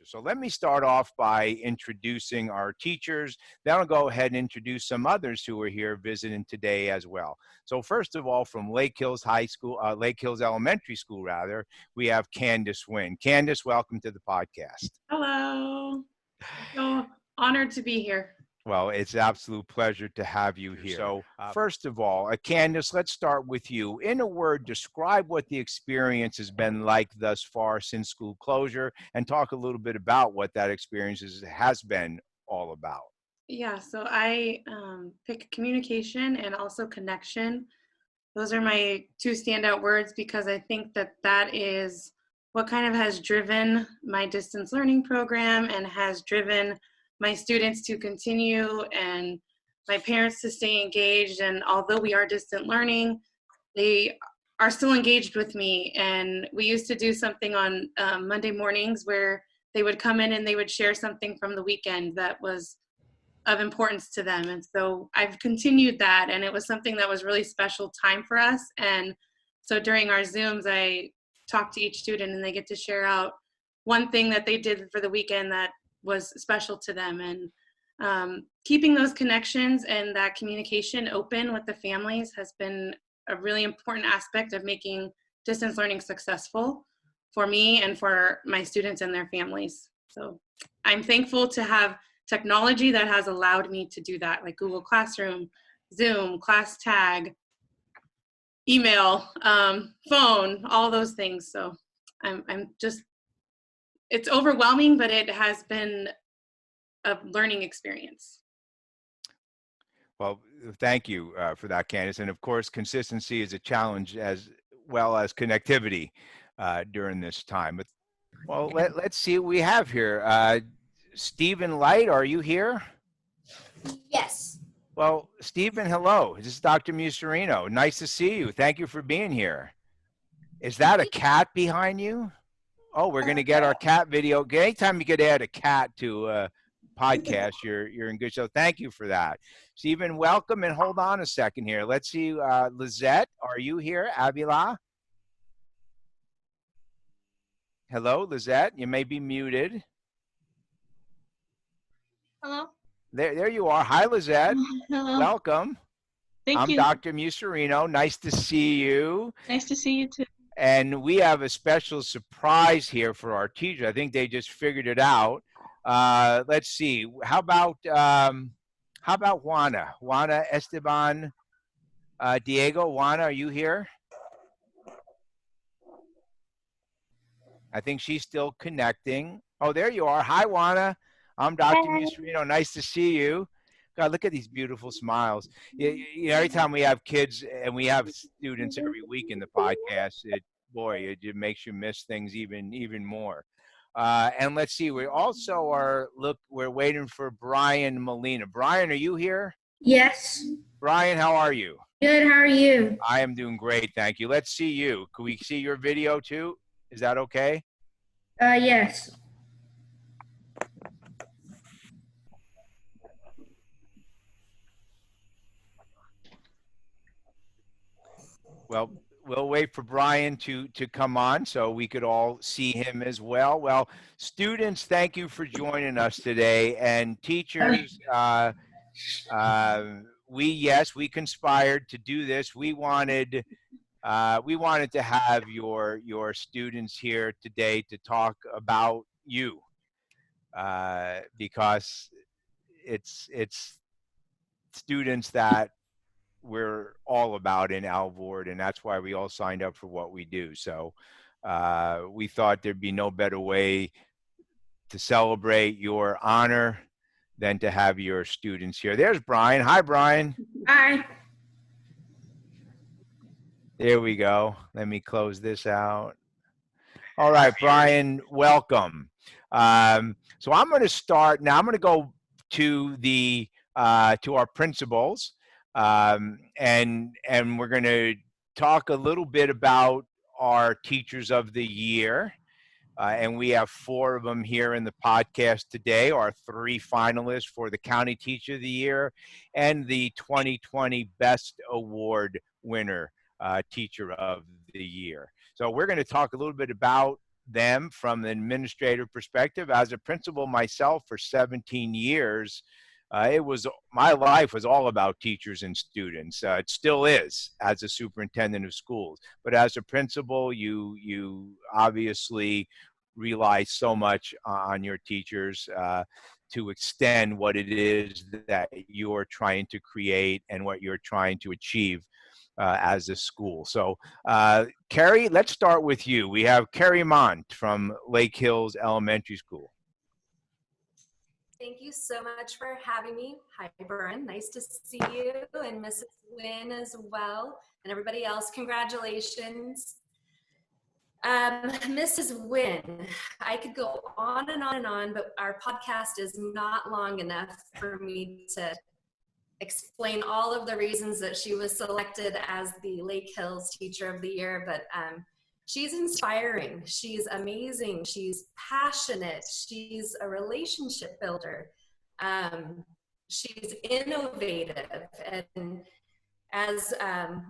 So let me start off by introducing our teachers. Then I'll go ahead and introduce some others who are here visiting today as well. So first of all, from Lake Hills Lake Hills Elementary School, rather, we have Candice Wynn. Candice, welcome to the podcast. Hello. So honored to be here. Well, it's an absolute pleasure to have you here. So first of all, Candice, let's start with you. In a word, describe what the experience has been like thus far since school closure, and talk a little bit about what that experience has been all about. Yeah, so I pick communication and also connection. Those are my two standout words because I think that that is what kind of has driven my distance learning program and has driven my students to continue and my parents to stay engaged. And although we are distant learning, they are still engaged with me. And we used to do something on Monday mornings where they would come in and they would share something from the weekend that was of importance to them. And so I've continued that, and it was something that was really special time for us. And so during our Zooms, I talk to each student and they get to share out one thing that they did for the weekend that was special to them. And keeping those connections and that communication open with the families has been a really important aspect of making distance learning successful for me and for my students and their families. So I'm thankful to have technology that has allowed me to do that, like Google Classroom, Zoom, Class Tag, email, phone, all those things. So I'm just, it's overwhelming, but it has been a learning experience. Well, thank you for that, Candice. And of course, consistency is a challenge as well as connectivity during this time. But well, let's see what we have here. Stephen Light, are you here? Yes. Well, Stephen, hello. This is Dr. Muserino. Nice to see you. Thank you for being here. Is that a cat behind you? Oh, we're going to get our cat video. Anytime you could add a cat to a podcast, you're in good show. Thank you for that. Stephen, welcome. And hold on a second here. Let's see. Lizette, are you here? Avila? Hello, Lizette. You may be muted. Hello. There you are. Hi, Lizette. Hello. Welcome. Thank you. I'm Dr. Muserino. Nice to see you. Nice to see you too. And we have a special surprise here for our teacher. I think they just figured it out. Let's see. How about Juana? Juana Esteban Diego. Juana, are you here? I think she's still connecting. Oh, there you are. Hi, Juana. I'm Dr. Muserino. Nice to see you. God, look at these beautiful smiles. You know, every time we have kids and we have students every week in the podcast, it makes you miss things even more. And let's see, we also we're waiting for BRYAN MOLINA. BRYAN, are you here? Yes. BRYAN, how are you? Good. How are you? I am doing great, thank you. Let's see you. Can we see your video too? Is that okay? Yes. Well, we'll wait for BRYAN to come on so we could all see him as well. Well, students, thank you for joining us today. And teachers, we conspired to do this. We wanted to have your students here today to talk about you because it's students that we're all about in Alvord, and that's why we all signed up for what we do. So we thought there'd be no better way to celebrate your honor than to have your students here. There's BRYAN. Hi, BRYAN. Hi. There we go. Let me close this out. All right, BRYAN, welcome. So I'm going to start now. I'm going to go to the to our principals. And we're going to talk a little bit about our Teachers of the Year. And we have 4 of them here in the podcast today, our 3 finalists for the County Teacher of the Year and the 2020 Best Award winner, Teacher of the Year. So we're going to talk a little bit about them from an administrative perspective. As a principal myself for 17 years, my life was all about teachers and students. It still is as a superintendent of schools. But as a principal, you obviously rely so much on your teachers to extend what it is that you're trying to create and what you're trying to achieve as a school. So, Carrie, let's start with you. We have Carrie Mont from Lake Hills Elementary School. Thank you so much for having me. Hi, Bryan. Nice to see you, and Mrs. Wynn as well, and everybody else. Congratulations. Mrs. Wynn, I could go on and on and on, but our podcast is not long enough for me to explain all of the reasons that she was selected as the Lake Hills Teacher of the Year, but she's inspiring, she's amazing, she's passionate, she's a relationship builder, she's innovative, and as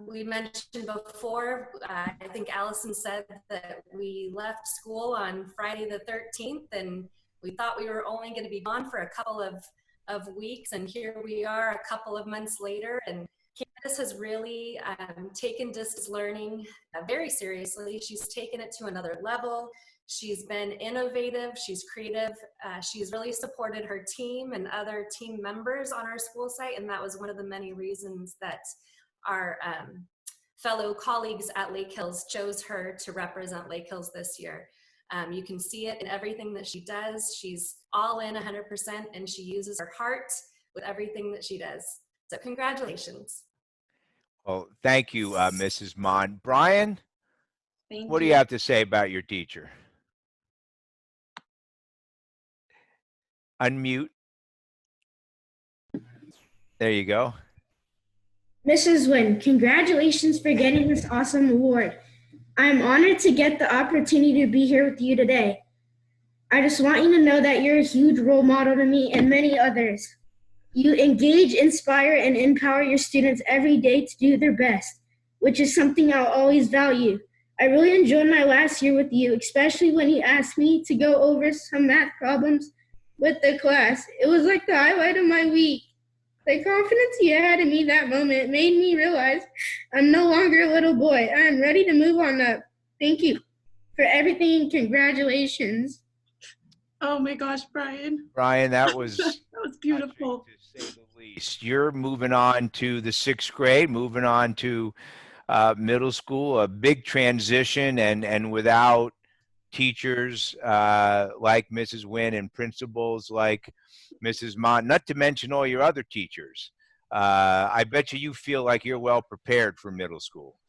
we mentioned before, I think Allison said that we left school on Friday the 13th, and we thought we were only going to be gone for a couple of weeks, and here we are a couple of months later, and Candice has really taken distance learning very seriously. She's taken it to another level. She's been innovative, she's creative, she's really supported her team and other team members on our school site, and that was one of the many reasons that our fellow colleagues at Lake Hills chose her to represent Lake Hills this year. You can see it in everything that she does. She's all in 100%, and she uses her heart with everything that she does. So congratulations. Well, thank you, Mrs. Mont. Bryan, Thank what do you have to say about your teacher? Unmute. There you go. Mrs. Wynn, congratulations for getting this awesome award. I'm honored to get the opportunity to be here with you today. I just want you to know that you're a huge role model to me and many others. You engage, inspire, and empower your students every day to do their best, which is something I'll always value. I really enjoyed my last year with you, especially when you asked me to go over some math problems with the class. It was like the highlight of my week. The confidence you had in me that moment made me realize I'm no longer a little boy. I am ready to move on up. Thank you for everything and congratulations. Oh my gosh, Bryan. Bryan, that was That was beautiful. to say the least. You're moving on to the 6th grade, moving on to middle school, a big transition, and without teachers like Mrs. Wynn and principals like Mrs. Mont, not to mention all your other teachers. I bet you feel like you're well prepared for middle school.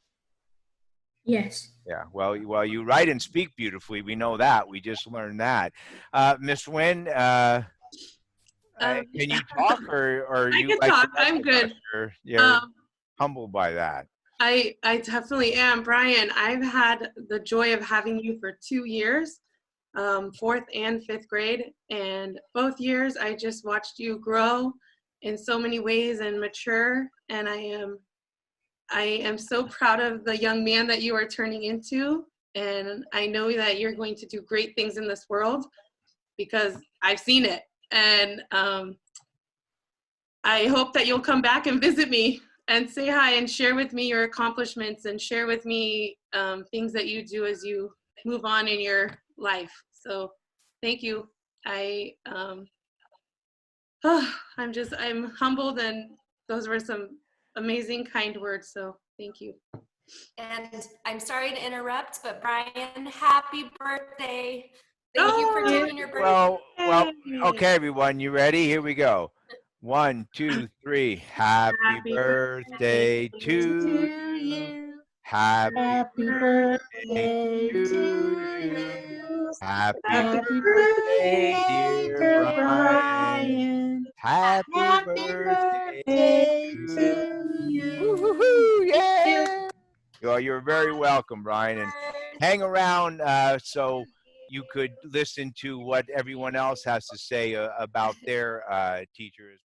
Yes. Yeah, well, you write and speak beautifully. We know that. We just learned that. Miss Wynn, can you talk, or I you can like talk. I'm good. You're humbled by that. I definitely am. Bryan, I've had the joy of having you for 2 years, 4th and 5th grade, and both years I just watched you grow in so many ways and mature, and I am so proud of the young man that you are turning into, and I know that you're going to do great things in this world because I've seen it, and I hope that you'll come back and visit me and say hi and share with me your accomplishments and share with me things that you do as you move on in your life. So thank you. I'm humbled, and those were some amazing, kind words. So thank you. And I'm sorry to interrupt, but Bryan, happy birthday. Thank you for taking your birthday. Well, okay, everyone, you ready? Here we go. 1, 2, 3. Happy birthday to you. Happy birthday to you. Happy birthday, dear Bryan. Happy birthday to you. Woo-hoo-hoo, yeah. Well, you're very welcome, Bryan. And hang around so you could listen to what everyone else has to say about their teachers.